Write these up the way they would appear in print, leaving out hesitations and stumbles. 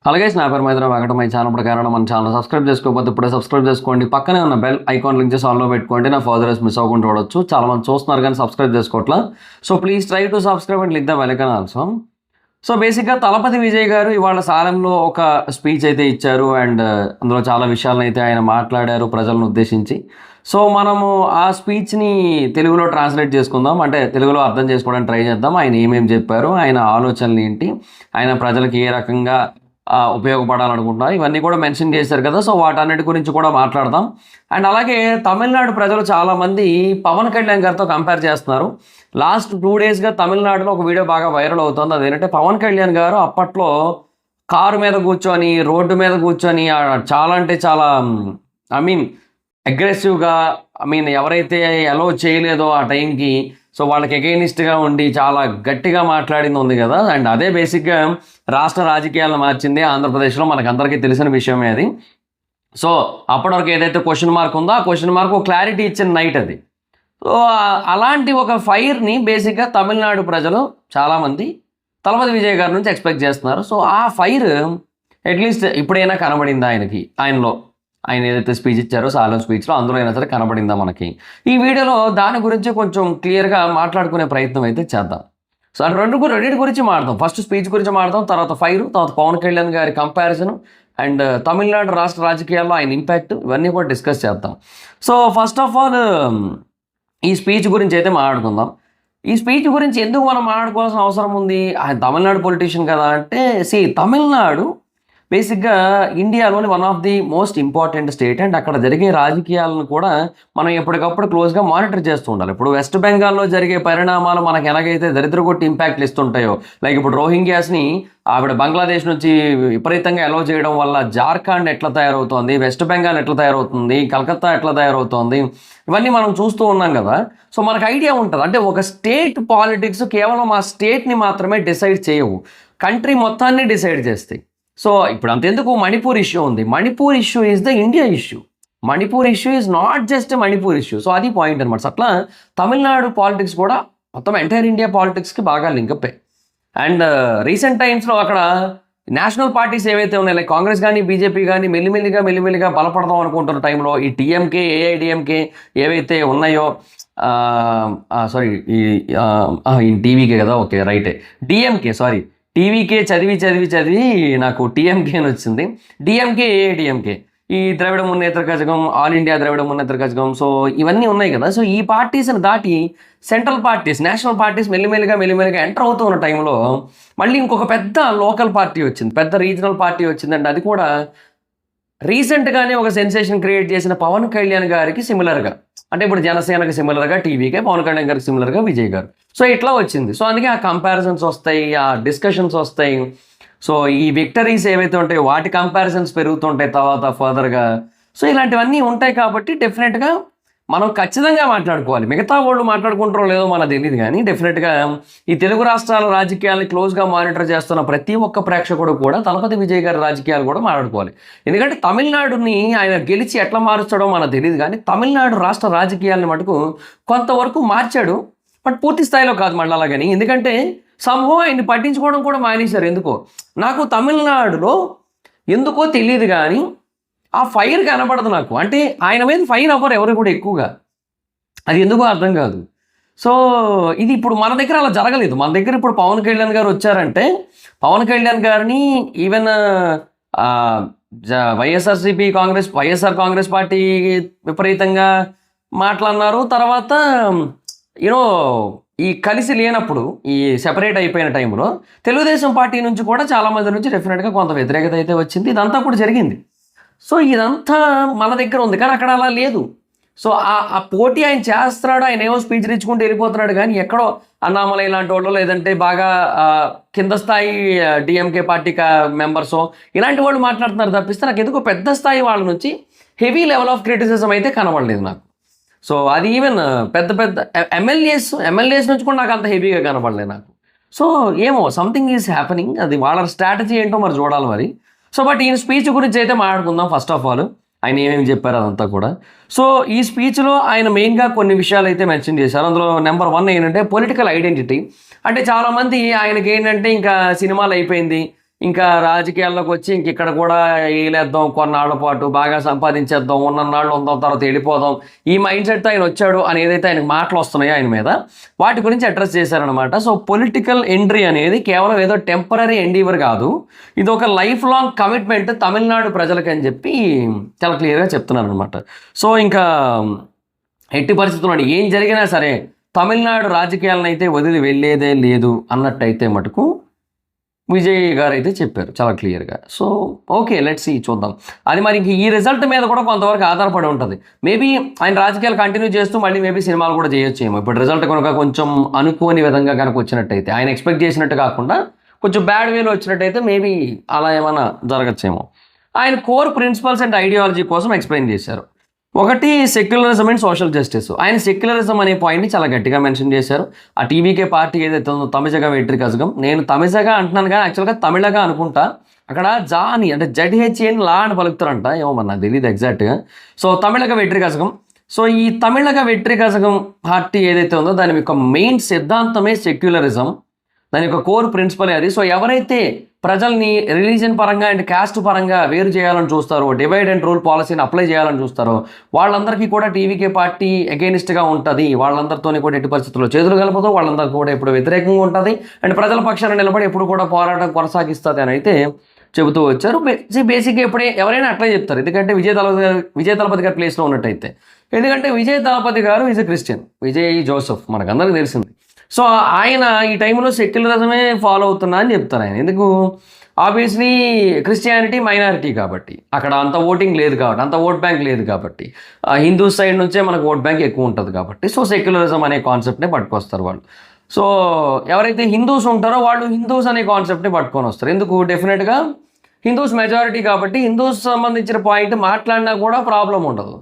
అలాగే నా పేరు మైత్ర వెంకటమై ఛానల్ ప్రకారం మన ఛానల్ సబ్స్క్రైబ్ చేసుకోకపోతే ఇప్పుడే సబ్స్క్రైబ్ చేసుకోండి. పక్కనే ఉన్న బెల్ ఐకాన్ లింక్ చేసి ఆన్లో పెట్టుకోండి. నా ఫర్దర్స్ మిస్ అవ్వకుండా చూడొచ్చు. చాలా మంది చూస్తున్నారు కానీ సబ్స్క్రైబ్ చేసుకోవట్లా. So please try to subscribe and click the bell icon also. So బేసిక్గా తలపతి విజయ్ గారు ఇవాళ సాలెంలో ఒక స్పీచ్ అయితే ఇచ్చారు అండ్ అందులో చాలా విషయాలను అయితే ఆయన మాట్లాడారు ప్రజలను ఉద్దేశించి. సో మనము ఆ స్పీచ్ని తెలుగులో ట్రాన్స్లేట్ చేసుకుందాం, అంటే తెలుగులో అర్థం చేసుకోవడానికి ట్రై చేద్దాం. ఆయన ఏమేమి చెప్పారు, ఆయన ఆలోచనలు ఏంటి, ఆయన ప్రజలకు ఏ రకంగా ఉపయోగపడాలనుకుంటున్నారు, ఇవన్నీ కూడా మెన్షన్ చేశారు కదా. సో వాటన్నిటి గురించి కూడా మాట్లాడదాం. అండ్ అలాగే తమిళనాడు ప్రజలు చాలామంది పవన్ కళ్యాణ్ గారితో కంపేర్ చేస్తున్నారు. లాస్ట్ 2 డేస్గా తమిళనాడులో ఒక వీడియో బాగా వైరల్ అవుతుంది. అదేంటంటే పవన్ కళ్యాణ్ గారు అప్పట్లో కారు మీద కూర్చొని రోడ్డు మీద కూర్చొని చాలా అంటే చాలా అగ్రెసివ్గా ఎవరైతే అలో చేయలేదో ఆ టైంకి సో వాళ్ళకి అగెయినిస్ట్గా ఉండి చాలా గట్టిగా మాట్లాడింది ఉంది కదా. అండ్ అదే బేసిక్గా రాష్ట్ర రాజకీయాలను మార్చింది ఆంధ్రప్రదేశ్లో, మనకు అందరికీ తెలిసిన విషయమే అది. సో అప్పటివరకు ఏదైతే క్వశ్చన్ మార్క్ ఉందో ఆ క్వశ్చన్ మార్క్ ఒక క్లారిటీ ఇచ్చిన నైట్ అది. సో అలాంటి ఒక ఫైర్ని బేసిక్గా తమిళనాడు ప్రజలు చాలామంది తలపతి విజయ్ గారి నుంచి ఎక్స్పెక్ట్ చేస్తున్నారు. సో ఆ ఫైర్ అట్లీస్ట్ ఇప్పుడైనా కనబడింది ఆయనలో. ఆయన ఏదైతే స్పీచ్ ఇచ్చారో సాలం స్పీచ్లో అందులో అయినా సరే కనబడిందా మనకి. ఈ వీడియోలో దాని గురించి కొంచెం క్లియర్గా మాట్లాడుకునే ప్రయత్నం అయితే చేద్దాం. సో అది రెండింటి గురించి మాట్లాడదాం. ఫస్ట్ స్పీచ్ గురించి మాట్లాడదాం, తర్వాత ఫైర్, తర్వాత పవన్ కళ్యాణ్ గారి కంపారిజన్ అండ్ తమిళనాడు రాష్ట్ర రాజకీయాల్లో ఆయన ఇంపాక్ట్, ఇవన్నీ కూడా డిస్కస్ చేద్దాం. సో ఫస్ట్ ఆఫ్ ఆల్ ఈ స్పీచ్ గురించి అయితే మాట్లాడుకుందాం. ఈ స్పీచ్ గురించి ఎందుకు మనం మాట్లాడుకోవాల్సిన అవసరం ఉంది? ఆయన తమిళనాడు పొలిటీషియన్ కదా అంటే, తమిళనాడు బేసిక్గా ఇండియాలోని one of the most important state and అక్కడ జరిగే రాజకీయాలను కూడా మనం ఎప్పటికప్పుడు క్లోజ్గా మానిటర్ చేస్తూ ఉండాలి. ఇప్పుడు వెస్ట్ బెంగాల్లో జరిగే పరిణామాలు మనకు ఎలాగైతే దరిద్రగొట్టి ఇంపాక్ట్లు ఇస్తుంటాయో, లైక్ ఇప్పుడు రోహింగ్యాస్ని ఆవిడ బంగ్లాదేశ్ నుంచి విపరీతంగా అలౌ చేయడం వల్ల జార్ఖండ్ ఎట్లా తయారవుతోంది, వెస్ట్ బెంగాల్ ఎట్లా తయారవుతుంది, కలకత్తా ఎట్లా తయారవుతోంది, ఇవన్నీ మనం చూస్తూ ఉన్నాం కదా. సో మనకు ఐడియా ఉంటుంది. అంటే ఒక స్టేట్ పాలిటిక్స్ కేవలం ఆ స్టేట్ని మాత్రమే డిసైడ్ చేయవు, కంట్రీ మొత్తాన్ని డిసైడ్ చేస్తాయి. సో ఇప్పుడు అంతెందుకు మణిపూర్ ఇష్యూ ఉంది. Manipur issue is the India issue. Manipur issue is not just Manipur issue. So అది పాయింట్ అనమాట. అట్లా తమిళనాడు పాలిటిక్స్ కూడా మొత్తం ఎంటైర్ ఇండియా పాలిటిక్స్కి బాగా లింకప్ అయ్యాయి. అండ్ రీసెంట్ టైమ్స్లో అక్కడ నేషనల్ పార్టీస్ ఏవైతే ఉన్నాయి, లైక్ కాంగ్రెస్ కానీ బీజేపీ కానీ మెల్లిమెల్లిగా బలపడదాం అనుకుంటున్న టైంలో ఈ టీఎంకే ఏఐడిఎంకే ఏవైతే ఉన్నాయో, ఈ టీవీకే కదా, ఓకే రైటే, డిఎంకే, టీవీకే చదివి నాకు టీఎంకే అని వచ్చింది. డిఎంకే ఏఐడిఎంకే, ఈ ద్రవిడ మున్నేత్ర కజగం, ఆల్ ఇండియా ద్రవిడ మున్నేత్ర కజగం, సో ఇవన్నీ ఉన్నాయి కదా. సో ఈ పార్టీస్ని దాటి సెంట్రల్ పార్టీస్, నేషనల్ పార్టీస్ మెల్లిమెల్లిగా ఎంటర్ అవుతూ ఉన్న టైంలో మళ్ళీ ఇంకొక పెద్ద లోకల్ పార్టీ వచ్చింది, పెద్ద రీజనల్ పార్టీ వచ్చిందంటే అది కూడా రీసెంట్గానే ఒక సెన్సేషన్ క్రియేట్ చేసిన పవన్ కళ్యాణ్ గారికి సిమిలర్గా, అంటే ఇప్పుడు జనసేనకి సిమిలర్గా టీవీకే, పవన్ కళ్యాణ్ గారికి సిమిలర్గా విజయ్ గారు. సో ఇట్లా వచ్చింది. సో అందుకే ఆ కంపారిజన్స్ వస్తాయి, ఆ డిస్కషన్స్ వస్తాయి. సో ఈ విక్టరీస్ ఏవైతే ఉంటాయో వాటి కంపారిజన్స్ పెరుగుతుంటాయి తర్వాత ఫర్దర్గా. సో ఇలాంటివన్నీ ఉంటాయి కాబట్టి డెఫినెట్గా మనం ఖచ్చితంగా మాట్లాడుకోవాలి. మిగతా వాళ్ళు మాట్లాడుకుంటారో లేదో మనకు తెలియదు, కానీ డెఫినెట్గా ఈ తెలుగు రాష్ట్రాల రాజకీయాలను క్లోజ్గా మానిటర్ చేస్తున్న ప్రతి ఒక్క ప్రేక్షకుడు కూడా తలపతి విజయ్ గారి రాజకీయాలు కూడా మాట్లాడుకోవాలి. ఎందుకంటే తమిళనాడుని ఆయన గెలిచి ఎట్లా మారుస్తాడో మనకు తెలియదు, కానీ తమిళనాడు రాష్ట్ర రాజకీయాలను మటుకు కొంతవరకు మార్చాడు, బట్ పూర్తి స్థాయిలో కాదు మళ్ళీ. కానీ ఎందుకంటే సంభవం ఆయన్ని పట్టించుకోవడం కూడా మానేశారు. ఎందుకో నాకు తమిళనాడులో ఎందుకో తెలియదు, కానీ ఆ ఫైర్ కనపడదు నాకు. అంటే ఆయన మీద ఫైర్ అవ్వరు ఎవరు కూడా ఎక్కువగా, అది ఎందుకో అర్థం కాదు. సో ఇది ఇప్పుడు మన దగ్గర అలా జరగలేదు. మన దగ్గర ఇప్పుడు పవన్ కళ్యాణ్ గారు వచ్చారంటే పవన్ కళ్యాణ్ గారిని ఈవెన్ వైఎస్ఆర్ కాంగ్రెస్ పార్టీ విపరీతంగా మాట్లాడినారు. తర్వాత ఈ కలిసి లేనప్పుడు, ఈ సెపరేట్ అయిపోయిన టైంలో తెలుగుదేశం పార్టీ నుంచి కూడా చాలామంది నుంచి డెఫినెట్గా కొంత వ్యతిరేకత అయితే వచ్చింది. ఇదంతా కూడా జరిగింది. సో ఇదంతా మన దగ్గర ఉంది, కానీ అక్కడ అలా లేదు. సో ఆ పోటీ ఆయన చేస్తున్నాడు, ఆయన ఏమో స్పీచ్ ఇచ్చుకుంటూ వెళ్ళిపోతున్నాడు, కానీ ఎక్కడో అన్నామలై లాంటి వాళ్ళు, లేదంటే బాగా కింద స్థాయి డిఎంకే పార్టీ మెంబర్సో ఇలాంటి వాళ్ళు మాట్లాడుతున్నారు తప్పిస్తే నాకు ఎందుకో పెద్ద స్థాయి వాళ్ళ నుంచి హెవీ లెవెల్ ఆఫ్ క్రిటిసిజం అయితే కనబడలేదు నాకు. సో అది ఈవెన్ పెద్ద ఎమ్మెల్యేస్ నుంచి కూడా నాకు అంత హెవీగా కనబడలేదు నాకు. సో ఏమో సంథింగ్ ఈజ్ హ్యాపెనింగ్, అది వాళ్ళ స్ట్రాటజీ ఏంటో మరి చూడాలి మరి. సో బట్ ఈయన స్పీచ్ గురించి అయితే మాట్లాడుకుందాం. ఫస్ట్ ఆఫ్ ఆల్ ఆయన ఏమేమి చెప్పారు అదంతా కూడా. సో ఈ స్పీచ్లో ఆయన మెయిన్గా కొన్ని విషయాలు అయితే మెన్షన్ చేశారు. అందులో నెంబర్ 1 ఏంటంటే పొలిటికల్ ఐడెంటిటీ. అంటే చాలామంది ఆయనకి ఏంటంటే ఇంకా సినిమాలు అయిపోయింది, ఇంకా రాజకీయాల్లోకి వచ్చి ఇంక ఇక్కడ కూడా వేయలేద్దాం, కొన్నాళ్ల పాటు బాగా సంపాదించేద్దాం, ఉన్నన్నాళ్ళు ఉందాం, తర్వాత వెళ్ళిపోదాం, ఈ మైండ్ సెట్తో ఆయన వచ్చాడు అని ఏదైతే ఆయనకు మాటలు వస్తున్నాయో ఆయన మీద, వాటి గురించి అడ్రస్ చేశారనమాట. సో పొలిటికల్ ఎంట్రీ అనేది కేవలం ఏదో టెంపరీ ఎండీవర్ కాదు, ఇది ఒక లైఫ్ లాంగ్ కమిట్మెంట్ తమిళనాడు ప్రజలకి అని చెప్పి చాలా క్లియర్గా చెప్తున్నారు అనమాట. సో ఇంకా ఎట్టి పరిస్థితుల్లో ఏం జరిగినా సరే తమిళనాడు రాజకీయాలను అయితే వదిలి వెళ్ళేదే లేదు అన్నట్టయితే మటుకు విజయ్ గారు అయితే చెప్పారు చాలా క్లియర్గా. సో ఓకే, లెట్స్ సీ, చూద్దాం. అది మరి ఇంక ఈ రిజల్ట్ మీద కూడా కొంతవరకు ఆధారపడి ఉంటుంది. మేబీ ఆయన రాజకీయాలు కంటిన్యూ చేస్తూ మళ్ళీ మేబీ సినిమాలు కూడా చేయొచ్చేమో. ఇప్పుడు రిజల్ట్ కనుక కొంచెం అనుకోని విధంగా కనుక వచ్చినట్టయితే, ఆయన ఎక్స్పెక్ట్ చేసినట్టు కాకుండా కొంచెం బ్యాడ్ వేలో వచ్చినట్టయితే మేబీ అలా ఏమైనా జరగచ్చేమో. ఆయన కోర్ ప్రిన్సిపల్స్ అండ్ ఐడియాలజీ కోసం ఎక్స్ప్లెయిన్ చేశారు. ఒకటి సెక్యులరిజం అండ్ సోషల్ జస్టిస్. ఆయన సెక్యులరిజం అనే పాయింట్ని చాలా గట్టిగా మెన్షన్ చేశారు. ఆ టీవీకే పార్టీ ఏదైతే ఉందో తమిజగా వెట్రి కజగం, నేను తమిజగా అంటున్నాను కానీ యాక్చువల్గా తమిళగా అనుకుంటా, అక్కడ జాని అంటే జడ్హెచ్ఏని లా అని పలుకుతారంట, ఏమో మరి నాకు తెలియదు ఎగ్జాక్ట్గా. సో తమిళగా వెట్రి కజగం. సో ఈ తమిళగా వెట్రి కజగం పార్టీ ఏదైతే ఉందో దాని యొక్క మెయిన్ సిద్ధాంతమే సెక్యులరిజం, దాని యొక్క కోర్ ప్రిన్సిపలే అది. సో ఎవరైతే ప్రజల్ని రిలీజియన్ పరంగా అండ్ కాస్ట్ పరంగా వేరు చేయాలని చూస్తారో, డివైడ్ అండ్ రూల్ పాలసీని అప్లై చేయాలని చూస్తారో వాళ్ళందరికీ కూడా టీవీకే పార్టీ అగెయినిస్ట్గా ఉంటుంది. వాళ్ళందరితోని కూడా ఎట్టి పరిస్థితుల్లో చేతులు కలపదు, వాళ్ళందరికీ కూడా ఎప్పుడు వ్యతిరేకంగా ఉంటుంది అండ్ ప్రజల పక్షాన నిలబడి ఎప్పుడు కూడా పోరాటం కొనసాగిస్తుంది అని అయితే చెబుతూ వచ్చారు. బేసిక్గా ఎప్పుడే ఎవరైనా అట్లే చెప్తారు, ఎందుకంటే విజయ్ దళపతి గారి ప్లేస్లో ఉన్నట్టయితే. ఎందుకంటే విజయ్ దళపతి గారు is a Christian, Vijay Joseph మనకందరికీ తెలిసింది. సో ఆయన ఈ టైంలో సెక్యులరిజమే ఫాలో అవుతున్నా అని చెప్తారు ఆయన. ఎందుకు? ఆబ్వియస్లీ క్రిస్టియానిటీ మైనారిటీ కాబట్టి, అక్కడ అంత ఓటింగ్ లేదు కాబట్టి, అంత ఓట్ బ్యాంక్ లేదు కాబట్టి, హిందూ సైడ్ నుంచే మనకు ఓట్ బ్యాంక్ ఎక్కువ ఉంటుంది కాబట్టి, సో సెక్యులరిజం అనే కాన్సెప్ట్నే పట్టుకొస్తారు వాళ్ళు. సో ఎవరైతే హిందూస్ ఉంటారో వాళ్ళు హిందూస్ అనే కాన్సెప్ట్ని పట్టుకొని వస్తారు. ఎందుకు? డెఫినెట్గా హిందూస్ మెజారిటీ కాబట్టి హిందూస్ సంబంధించిన పాయింట్ మాట్లాడినా కూడా ప్రాబ్లం ఉండదు,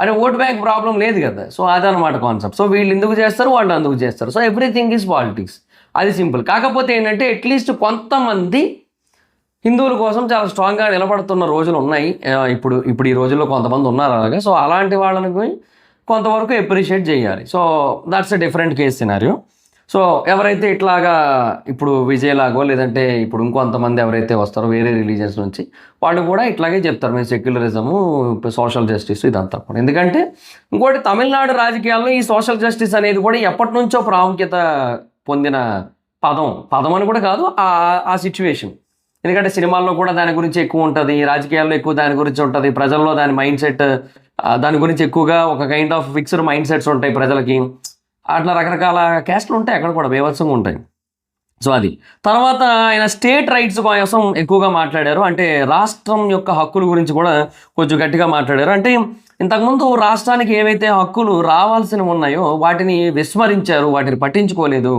అరే ఓట్ బ్యాంక్ ప్రాబ్లం లేదు కదా. సో అదనమాట కాన్సెప్ట్. సో వీళ్ళు ఎందుకు చేస్తారు, వాళ్ళు అందుకు చేస్తారు. సో ఎవ్రీథింగ్ ఈజ్ పాలిటిక్స్, అది సింపుల్. కాకపోతే ఏంటంటే అట్లీస్ట్ కొంతమంది హిందువుల కోసం చాలా స్ట్రాంగ్గా నిలబడుతున్న రోజులు ఉన్నాయి. ఇప్పుడు ఈ రోజుల్లో కొంతమంది ఉన్నారు అలాగే. సో అలాంటి వాళ్ళని కొంతవరకు అప్రిషియేట్ చేయాలి. So that's a different case scenario. So ఎవరైతే ఇట్లాగా ఇప్పుడు విజయ్ లాగో లేదంటే ఇప్పుడు ఇంకొంతమంది ఎవరైతే వస్తారో వేరే రిలీజియన్స్ నుంచి, వాళ్ళు కూడా ఇట్లాగే చెప్తారు మేము సెక్యులరిజము, సోషల్ జస్టిస్ ఇదంతా కూడా. ఎందుకంటే ఇంకోటి తమిళనాడు రాజకీయాల్లో ఈ సోషల్ జస్టిస్ అనేది కూడా ఎప్పటి నుంచో ప్రాముఖ్యత పొందిన పదం అని కూడా కాదు, ఆ సిచ్యువేషన్. ఎందుకంటే సినిమాల్లో కూడా దాని గురించి ఎక్కువ ఉంటుంది, రాజకీయాల్లో ఎక్కువ దాని గురించి ఉంటుంది, ప్రజల్లో దాని మైండ్ సెట్ దాని గురించి ఎక్కువగా ఒక kind of fixed mind sets ఉంటాయి ప్రజలకి. అట్లా రకరకాల క్యాస్ట్లు ఉంటాయి, అక్కడ కూడా బేవత్సంగా ఉంటాయి. సో అది తర్వాత ఆయన స్టేట్ రైట్స్ కోసం ఎక్కువగా మాట్లాడారు. అంటే రాష్ట్రం యొక్క హక్కుల గురించి కూడా కొంచెం గట్టిగా మాట్లాడారు. అంటే ఇంతకుముందు రాష్ట్రానికి ఏవైతే హక్కులు రావాల్సినవి ఉన్నాయో వాటిని విస్మరించారు, వాటిని పట్టించుకోలేదు,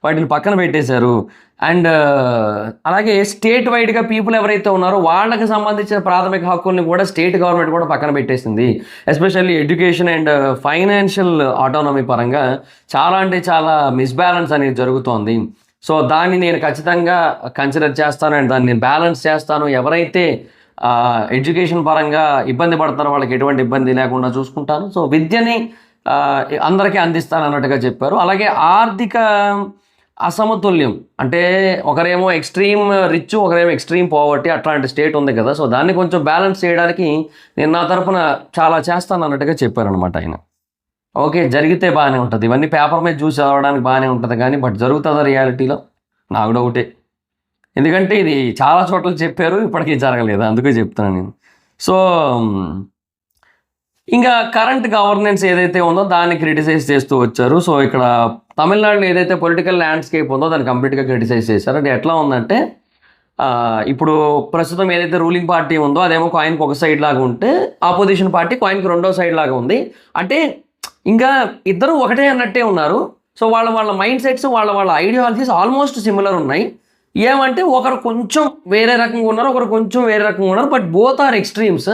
వాటిని పక్కన పెట్టేశారు. అండ్ అలాగే స్టేట్ వైడ్గా పీపుల్ ఎవరైతే ఉన్నారో వాళ్ళకి సంబంధించిన ప్రాథమిక హక్కుల్ని కూడా స్టేట్ గవర్నమెంట్ కూడా పక్కన పెట్టేసింది. Especially education and financial autonomy పరంగా చాలా అంటే చాలా మిస్బ్యాలెన్స్ అనేది జరుగుతోంది. సో దాన్ని నేను ఖచ్చితంగా కన్సిడర్ చేస్తాను అండ్ దాన్ని నేను బ్యాలెన్స్ చేస్తాను. ఎవరైతే ఎడ్యుకేషన్ పరంగా ఇబ్బంది పడుతున్నారో వాళ్ళకి ఎటువంటి ఇబ్బంది లేకుండా చూసుకుంటాను. సో విద్యని అందరికీ అందిస్తాను అన్నట్టుగా చెప్పారు. అలాగే ఆర్థిక అసమతుల్యం అంటే ఒకరేమో ఎక్స్ట్రీమ్ రిచ్, ఒకరేమో ఎక్స్ట్రీమ్ పావర్టీ, అట్లాంటి స్టేట్ ఉంది కదా. సో దాన్ని కొంచెం బ్యాలెన్స్ చేయడానికి నేను నా తరఫున చాలా చేస్తాను అన్నట్టుగా చెప్పారనమాట ఆయన. ఓకే, జరిగితే బాగానే ఉంటుంది, ఇవన్నీ పేపర్ మీద చూసి చదవడానికి బాగానే ఉంటుంది కానీ బట్ జరుగుతుందా రియాలిటీలో నాకు డౌటే. ఎందుకంటే ఇది చాలా చోట్ల చెప్పారు, ఇప్పటికీ జరగలేదు, అందుకే చెప్తున్నాను నేను. సో ఇంకా కరెంట్ గవర్నెన్స్ ఏదైతే ఉందో దాన్ని క్రిటిసైజ్ చేస్తూ వచ్చారు. సో ఇక్కడ తమిళనాడులో ఏదైతే పొలిటికల్ ల్యాండ్స్కేప్ ఉందో దాన్ని కంప్లీట్గా క్రిటిసైజ్ చేశారు. అది ఎట్లా ఉందంటే ఇప్పుడు ప్రస్తుతం ఏదైతే రూలింగ్ పార్టీ ఉందో అదేమో కాయిన్కి ఒక సైడ్ లాగా ఉంటే ఆపోజిషన్ పార్టీ కాయిన్కి రెండో సైడ్ లాగా ఉంది. అంటే ఇంకా ఇద్దరు ఒకటే అన్నట్టే ఉన్నారు. సో వాళ్ళ మైండ్ సెట్స్ వాళ్ళ ఐడియాలజీస్ ఆల్మోస్ట్ సిమిలర్ ఉన్నాయి. ఏమంటే ఒకరు కొంచెం వేరే రకంగా ఉన్నారు, ఒకరు కొంచెం వేరే రకంగా ఉన్నారు, but both are extremes.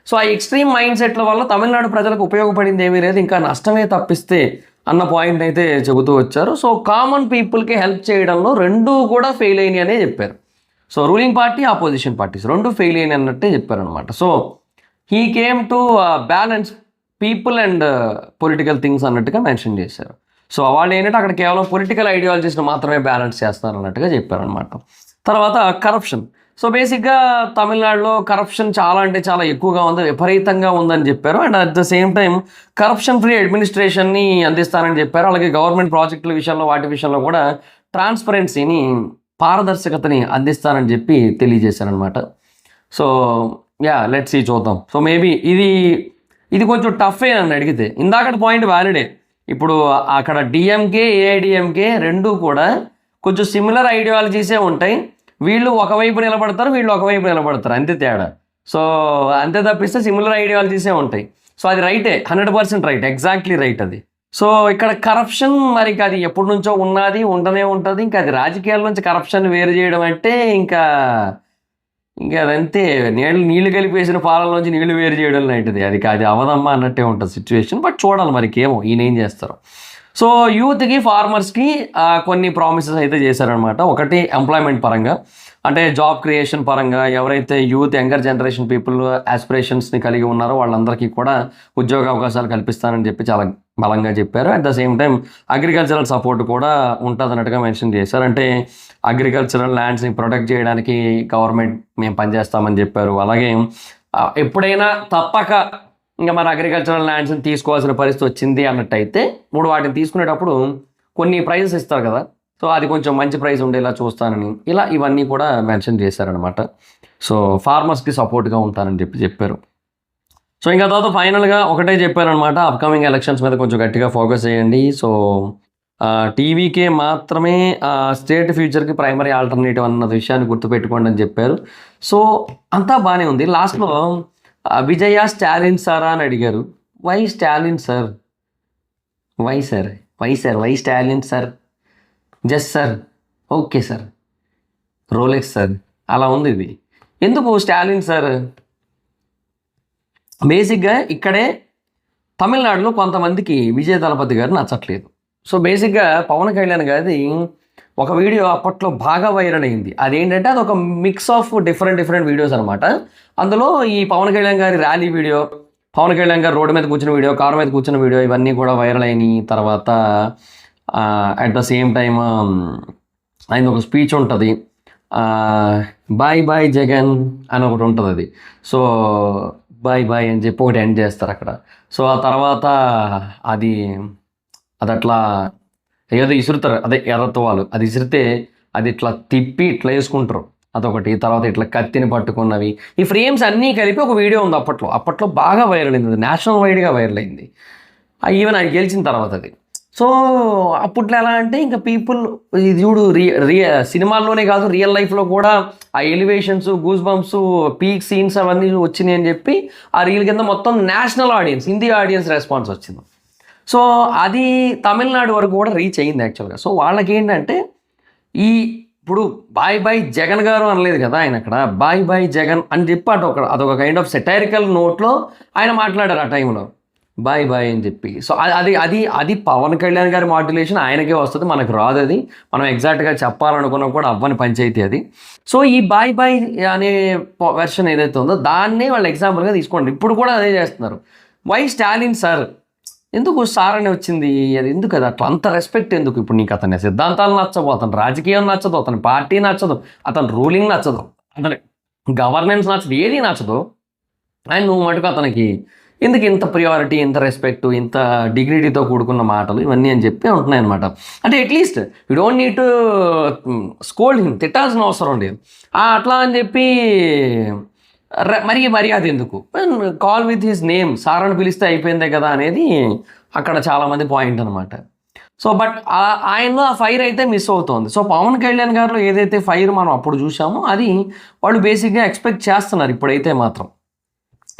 So ఆ ఎక్స్ట్రీమ్ మైండ్ సెట్ల వల్ల తమిళనాడు ప్రజలకు ఉపయోగపడింది ఏమీ లేదు, ఇంకా నష్టమే తప్పిస్తే అన్న పాయింట్ అయితే చెబుతూ వచ్చారు. సో కామన్ పీపుల్కి హెల్ప్ చేయడంలో రెండూ కూడా ఫెయిల్ అయినాయి అనే చెప్పారు. So ruling party, opposition parties రెండు ఫెయిల్ అయినాయి అన్నట్టే చెప్పారనమాట. So he came to balance people and political things అన్నట్టుగా మెన్షన్ చేశారు. సో వాళ్ళు ఏంటంటే అక్కడ కేవలం పొలిటికల్ ఐడియాలజీస్ని మాత్రమే బ్యాలెన్స్ చేస్తారు అన్నట్టుగా చెప్పారనమాట. తర్వాత కరప్షన్. సో బేసిక్గా తమిళనాడులో కరప్షన్ చాలా అంటే చాలా ఎక్కువగా ఉంది, విపరీతంగా ఉందని చెప్పారు. And at the same time corruption free అడ్మినిస్ట్రేషన్ని అందిస్తానని చెప్పారు. అలాగే గవర్నమెంట్ ప్రాజెక్టుల విషయంలో వాటి విషయంలో కూడా ట్రాన్స్పరెన్సీని, పారదర్శకతని అందిస్తానని చెప్పి తెలియజేశారనమాట. సో లెట్స్ సీ, చూద్దాం. సో మేబీ ఇది కొంచెం టఫే నన్ను అడిగితే. ఇందాకటి పాయింట్ వ్యాలిడే. ఇప్పుడు అక్కడ డిఎంకే, ఏఐడిఎంకే రెండూ కూడా కొంచెం సిమిలర్ ఐడియాలజీసే ఉంటాయి. వీళ్ళు ఒకవైపు నిలబడతారు, వీళ్ళు ఒకవైపు నిలబడతారు, అంతే తేడా. సో అంతే తప్పిస్తే సిమిలర్ ఐడియాలజీసే ఉంటాయి. సో అది రైటే, 100% రైట్, ఎగ్జాక్ట్లీ రైట్ అది. సో ఇక్కడ కరప్షన్ మరి అది ఎప్పటి నుంచో ఉన్నది, ఉండనే ఉంటుంది. ఇంకా అది రాజకీయాల నుంచి కరప్షన్ వేరు చేయడం అంటే ఇంకా అదంతే, నీళ్లు కలిపేసిన పాలనలోంచి నీళ్లు వేరు చేయడం లాంటిది. అది అవదమ్మా అన్నట్టే ఉంటుంది సిచ్యువేషన్. బట్ చూడాలి మరికేమో ఈయన ఏం చేస్తారు. సో యూత్కి, ఫార్మర్స్కి కొన్ని ప్రామిసెస్ అయితే చేశారనమాట. ఒకటి ఎంప్లాయ్మెంట్ పరంగా, అంటే జాబ్ క్రియేషన్ పరంగా ఎవరైతే యూత్, యంగర్ జనరేషన్ పీపుల్ ఆస్పిరేషన్స్ని కలిగి ఉన్నారో వాళ్ళందరికీ కూడా ఉద్యోగ అవకాశాలు కల్పిస్తానని చెప్పి చాలా బలంగా చెప్పారు. At the same time agricultural support కూడా ఉంటుంది అన్నట్టుగా మెన్షన్ చేశారు. అంటే అగ్రికల్చరల్ ల్యాండ్స్ని ప్రొటెక్ట్ చేయడానికి గవర్నమెంట్ మేము పనిచేస్తామని చెప్పారు. అలాగే ఎప్పుడైనా తప్పక ఇంకా మన అగ్రికల్చరల్ ల్యాండ్స్ని తీసుకోవాల్సిన పరిస్థితి వచ్చింది అన్నట్టయితే ఇప్పుడు వాటిని తీసుకునేటప్పుడు కొన్ని ప్రైజెస్ ఇస్తారు కదా, సో అది కొంచెం మంచి ప్రైస్ ఉండేలా చూస్తానని ఇవన్నీ కూడా మెన్షన్ చేశారనమాట. సో ఫార్మర్స్కి సపోర్ట్గా ఉంటానని చెప్పారు. సో ఇంకా తర్వాత ఫైనల్గా ఒకటే చెప్పారనమాట, అప్కమింగ్ ఎలక్షన్స్ మీద కొంచెం గట్టిగా ఫోకస్ చేయండి. సో టీవీకే మాత్రమే స్టేట్ ఫ్యూచర్కి ప్రైమరీ ఆల్టర్నేటివ్ అన్న విషయాన్ని గుర్తుపెట్టుకోండి అని చెప్పారు. సో అంతా బాగానే ఉంది. లాస్ట్లో విజయ స్టాలిన్ సారా అని అడిగారు. Why Stalin sir, why Stalin sir, just sir, okay sir, Rolex sir, అలా ఉంది ఇది. ఎందుకు స్టాలిన్ సార్? బేసిక్గా ఇక్కడే తమిళనాడులో కొంతమందికి విజయ దళపతి గారు నచ్చట్లేదు. సో బేసిక్గా పవన్ కళ్యాణ్ గారిది ఒక వీడియో అప్పట్లో బాగా వైరల్ అయింది. అదేంటంటే అది ఒక మిక్స్ ఆఫ్ డిఫరెంట్ వీడియోస్ అనమాట. అందులో ఈ పవన్ కళ్యాణ్ గారి ర్యాలీ వీడియో, పవన్ కళ్యాణ్ గారు రోడ్డు మీద కూర్చున్న వీడియో, కారు మీద కూర్చున్న వీడియో, ఇవన్నీ కూడా వైరల్ అయినాయి. తర్వాత అట్ ద సేమ్ టైమ్ ఆయన ఒక స్పీచ్ ఉంటుంది, బాయ్ జగన్ అని ఒకటి ఉంటుంది. అది సో బాయ్ అని చెప్పి ఒకటి ఎండ్ చేస్తారు అక్కడ. సో ఆ తర్వాత అది అట్లా ఏదో ఇసురుతారు, అదే ఎర్రతోవాలు, అది ఇసిరితే అది ఇట్లా తిప్పి ఇట్లా వేసుకుంటారు, అదొకటి. తర్వాత ఇట్లా కత్తిని పట్టుకున్నవి, ఈ ఫ్రేమ్స్ అన్నీ కలిపి ఒక వీడియో ఉంది అప్పట్లో బాగా వైరల్ అయింది, అది నేషనల్ వైడ్గా వైరల్ అయింది. ఈవెన్ ఆయన గెలిచిన తర్వాత అది. సో అప్పట్లో ఎలా అంటే ఇంకా పీపుల్ ఇది చూడు, సినిమాల్లోనే కాదు రియల్ లైఫ్లో కూడా ఆ elevations, goose bumps, peak scenes అవన్నీ వచ్చినాయి అని చెప్పి ఆ రీల్ కింద మొత్తం national audience, Hindi audience response వచ్చింది. సో అది తమిళనాడు వరకు కూడా రీచ్ అయ్యింది యాక్చువల్గా. సో వాళ్ళకి ఏంటంటే ఇప్పుడు బాయ్ జగన్ గారు అనలేదు కదా ఆయన అక్కడ, బాయ్ జగన్ అని చెప్పి అదొక కైండ్ ఆఫ్ సెటైరికల్ నోట్లో ఆయన మాట్లాడారు ఆ టైంలో, బాయ్ అని చెప్పి. సో అది పవన్ కళ్యాణ్ గారి మాడ్యులేషన్, ఆయనకే వస్తుంది, మనకు రాదు. అది మనం ఎగ్జాక్ట్గా చెప్పాలనుకున్నా కూడా అవ్వని పంచాయితీ అది. సో ఈ బాయ్ అనే వెర్షన్ ఏదైతే ఉందో దాన్నే వాళ్ళు ఎగ్జాంపుల్గా తీసుకోండి. ఇప్పుడు కూడా అదే చేస్తున్నారు. వై స్టాలిన్ సార్, ఎందుకు సార్ అని వచ్చింది, అది ఎందుకు, అది అట్లా అంత రెస్పెక్ట్ ఎందుకు? ఇప్పుడు నీకు అతని సిద్ధాంతాలు నచ్చవు, అతని రాజకీయం నచ్చదు, అతని పార్టీ నచ్చదు, అతని రూలింగ్ నచ్చదు, అతని గవర్నెన్స్ నచ్చదు, ఏది నచ్చదు, అండ్ నువ్వు మటుకు అతనికి ఎందుకు ఇంత ప్రియారిటీ, ఇంత రెస్పెక్ట్, ఇంత డిగ్నిటీతో కూడుకున్న మాటలు ఇవన్నీ అని చెప్పి ఉంటున్నాయి అనమాట. అంటే at least you don't need to scold him, తిట్టాల్సిన అవసరం లేదు. అట్లా అని చెప్పి మర్యాద ఎందుకు, call with his name, sir అని పిలిస్తే అయిపోయిందే కదా అనేది అక్కడ చాలామంది పాయింట్ అనమాట. సో బట్ ఆయనలో ఆ ఫైర్ అయితే మిస్ అవుతోంది. సో పవన్ కళ్యాణ్ గారిలో ఏదైతే ఫైర్ మనం అప్పుడు చూసామో అది వాళ్ళు బేసిక్గా ఎక్స్పెక్ట్ చేస్తున్నారు ఇప్పుడైతే మాత్రం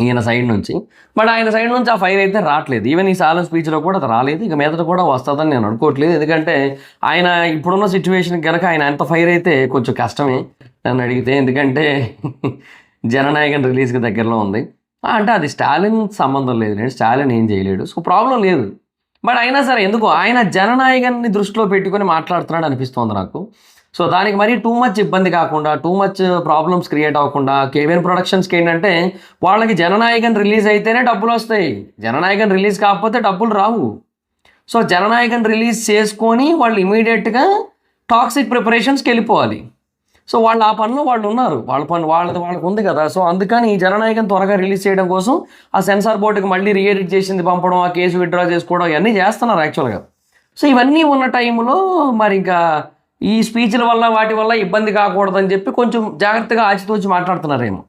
ఈయన సైడ్ నుంచి. బట్ ఆయన సైడ్ నుంచి ఆ ఫైర్ అయితే రావట్లేదు. ఈవెన్ ఈ సాలన్ స్పీచ్లో కూడా అది రాలేదు, ఇక మీదట కూడా వస్తుందని నేను అనుకోవట్లేదు. ఎందుకంటే ఆయన ఇప్పుడున్న సిచ్యువేషన్ కనుక ఆయన అంత ఫైర్ అయితే కొంచెం కష్టమే నన్ను అడిగితే. ఎందుకంటే జననాయకన్ రిలీజ్కి దగ్గరలో ఉంది, అంటే అది స్టాలిన్ సంబంధం లేదు, నేను స్టాలిన్ ఏం చేయలేడు, సో ప్రాబ్లం లేదు. బట్ అయినా సరే ఎందుకు ఆయన జననాయకన్ని దృష్టిలో పెట్టుకొని మాట్లాడుతున్నాడు అనిపిస్తోంది నాకు. సో దానికి మరీ టూ మచ్ ఇబ్బంది కాకుండా, టూ మచ్ ప్రాబ్లమ్స్ క్రియేట్ అవ్వకుండా కేవీఎన్ ప్రొడక్షన్స్కి ఏంటంటే వాళ్ళకి జననాయకన్ రిలీజ్ అయితేనే డబ్బులు వస్తాయి, జననాయకన్ రిలీజ్ కాకపోతే డబ్బులు రావు. సో జననాయకన్ రిలీజ్ చేసుకొని వాళ్ళు ఇమీడియట్గా టాక్సిక్ ప్రిపరేషన్స్కి వెళ్ళిపోవాలి. సో వాళ్ళు ఆ పనిలో వాళ్ళు ఉన్నారు, వాళ్ళ పని వాళ్ళకి ఉంది కదా. సో అందుకని ఈ జననాయకం త్వరగా రిలీజ్ చేయడం కోసం ఆ సెన్సార్ బోర్డుకి మళ్ళీ రీఎడిట్ చేసింది పంపడం, ఆ కేసు విత్డ్రా చేసుకోవడం ఇవన్నీ చేస్తున్నారు యాక్చువల్గా. సో ఇవన్నీ ఉన్న టైంలో మరి ఇంకా ఈ స్పీచ్ల వల్ల వాటి వల్ల ఇబ్బంది కాకూడదని చెప్పి కొంచెం జాగ్రత్తగా ఆచితూచి మాట్లాడుతున్నారేమో.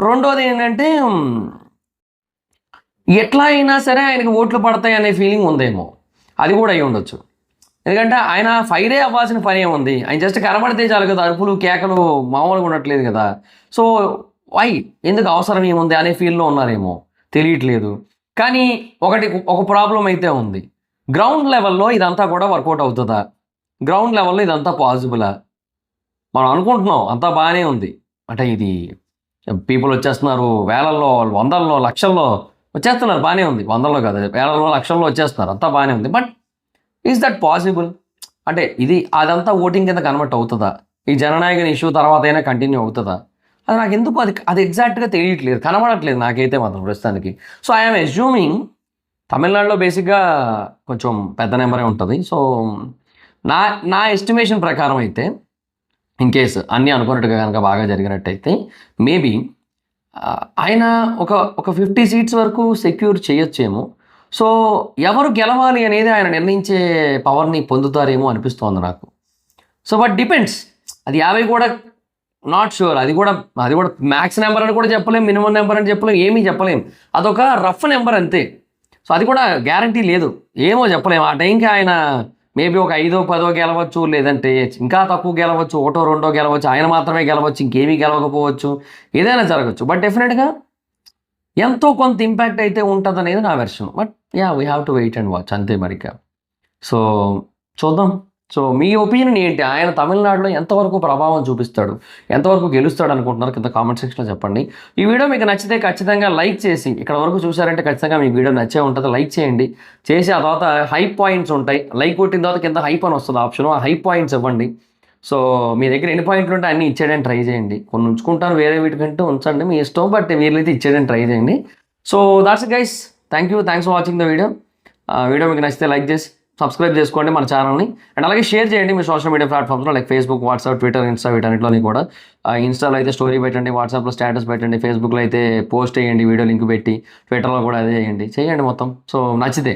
రెండోది ఏంటంటే ఎట్లా అయినా సరే ఆయనకి ఓట్లు పడతాయి అనే ఫీలింగ్ ఉందేమో, అది కూడా అయి ఉండొచ్చు. ఎందుకంటే ఆయన ఫైరే అవ్వాల్సిన పని ఏముంది, ఆయన జస్ట్ కనబడితే చాలు కదా, అరుపులు కేకలు మామూలుగా ఉండట్లేదు కదా. సో వై, ఎందుకు అవసరం ఏముంది అనే ఫీల్డ్లో ఉన్నారేమో, తెలియట్లేదు. కానీ ఒక ప్రాబ్లం అయితే ఉంది, గ్రౌండ్ లెవెల్లో ఇదంతా కూడా వర్కౌట్ అవుతుందా, గ్రౌండ్ లెవెల్లో ఇదంతా పాసిబులా? మనం అనుకుంటున్నాం అంతా బాగానే ఉంది, అంటే ఇది పీపుల్ వచ్చేస్తున్నారు వేలల్లో, వందల్లో, లక్షల్లో వచ్చేస్తున్నారు, బాగానే ఉంది, వందల్లో కాదు వేలల్లో లక్షల్లో వచ్చేస్తున్నారు, అంతా బాగానే ఉంది. But is that possible? అంటే ఇది అదంతా ఓటింగ్ కింద కన్వర్ట్ అవుతుందా, ఈ జననాయకన్ ఇష్యూ తర్వాత అయినా కంటిన్యూ అవుతుందా, అది నాకు ఎందుకు అది ఎగ్జాక్ట్గా తెలియట్లేదు, కనబడట్లేదు నాకైతే మాత్రం ప్రస్తుతానికి. సో ఐఎమ్ అస్యూమింగ్ తమిళనాడులో బేసిక్గా కొంచెం పెద్ద నెంబరే ఉంటుంది. సో నా ఎస్టిమేషన్ ప్రకారం అయితే ఇన్ కేస్ అన్నీ అనుకున్నట్టుగా కనుక బాగా జరిగినట్టయితే మేబీ ఆయన ఒక 50 సీట్స్ వరకు సెక్యూర్ చేయొచ్చేమో. సో ఎవరు గెలవాలి అనేది ఆయన నిర్ణయించే పవర్ని పొందుతారేమో అనిపిస్తోంది నాకు. సో బట్ డిపెండ్స్, అది 50 కూడా నాట్ షూర్, అది కూడా మ్యాక్స్ నెంబర్ అని కూడా చెప్పలేం, మినిమం నెంబర్ అని చెప్పలేం, ఏమీ చెప్పలేం, అదొక రఫ్ నెంబర్ అంతే. సో అది కూడా గ్యారంటీ లేదు, ఏమో చెప్పలేము. ఆ టైంకి ఆయన మేబీ ఒక 5, 10 గెలవచ్చు, లేదంటే ఇంకా తక్కువ గెలవచ్చు, 1, 2 గెలవచ్చు, ఆయన మాత్రమే గెలవచ్చు, ఇంకేమీ గెలవకపోవచ్చు, ఏదైనా జరగచ్చు. బట్ డెఫినెట్గా ఎంతో కొంత ఇంపాక్ట్ అయితే ఉంటుంది అనేది నా version. But yeah, we have to wait and watch అంతే మరిక. సో చూద్దాం. సో మీ ఒపీనియన్ ఏంటి, ఆయన తమిళనాడులో ఎంతవరకు ప్రభావం చూపిస్తాడు, ఎంతవరకు గెలుస్తాడు అనుకుంటున్నారు, కింద కామెంట్ సెక్షన్లో చెప్పండి. ఈ వీడియో మీకు నచ్చితే ఖచ్చితంగా లైక్ చేసి, ఇక్కడ వరకు చూసారంటే ఖచ్చితంగా మీకు వీడియో నచ్చే ఉంటుంది, లైక్ చేయండి. చేసి ఆ తర్వాత హైప్ పాయింట్స్ ఉంటాయి, లైక్ కొట్టిన తర్వాత కింద హైప్ అని వస్తుంది ఆప్షన్, ఆ హైప్ పాయింట్స్ ఇవ్వండి. సో మీ దగ్గర ఎన్ని పాయింట్లు ఉంటే అన్నీ ఇచ్చేయడానికి ట్రై చేయండి, కొన్ని ఉంచుకుంటాను, వేరే వీటికంటే ఉంచండి మీ ఇష్టం, బట్ వీళ్ళైతే ఇచ్చేయడానికి ట్రై చేయండి. So that's it guys, thanks for watching the video. Video మీకు నచ్చితే లైక్ చేసి సబ్స్క్రైబ్ చేసుకోండి మన ఛానల్ని, అండ్ అలాగే షేర్ చేయండి మీ సోషల్ మీడియా ప్లాట్ఫామ్స్లో, like Facebook, WhatsApp, Twitter, Insta, వీటన్నిటిలోని కూడా. ఇన్స్టాలో అయితే స్టోరీ పెట్టండి, వాట్సాప్లో స్టేటస్ పెట్టండి, ఫేస్బుక్లో అయితే పోస్ట్ చేయండి, వీడియో లింక్ పెట్టి, ట్విట్టర్లో కూడా అదే చేయండి మొత్తం. సో నచ్చితే.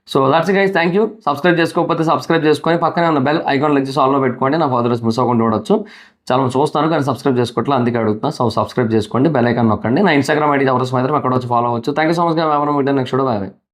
So that's guys, thank you. Subscribe చేసుకోకపోతే సబ్స్క్రైబ్ చేసుకొని పక్కనే ఉన్న బెల్ ఐకాన్ లెగ్ ఆల్లో పెట్టుకోండి, నా ఫర్దర్స్ మిస్ అవ్వకుండా చూడొచ్చు. చాలా చూస్తాను కానీ సబ్స్క్రైబ్ చేసుకోవట్లేదు, అందుకే అడుగుతున్నా. సో సబ్స్క్రైబ్ చేసుకోండి, బెల్ ఐకాన్ నొక్కండి. నా ఇన్స్టాగ్రామ్ ఐడి ఎవరు మాత్రం అక్కడ వచ్చి ఫాలో అవ్వచ్చు. Thank you so much. Next video, by by.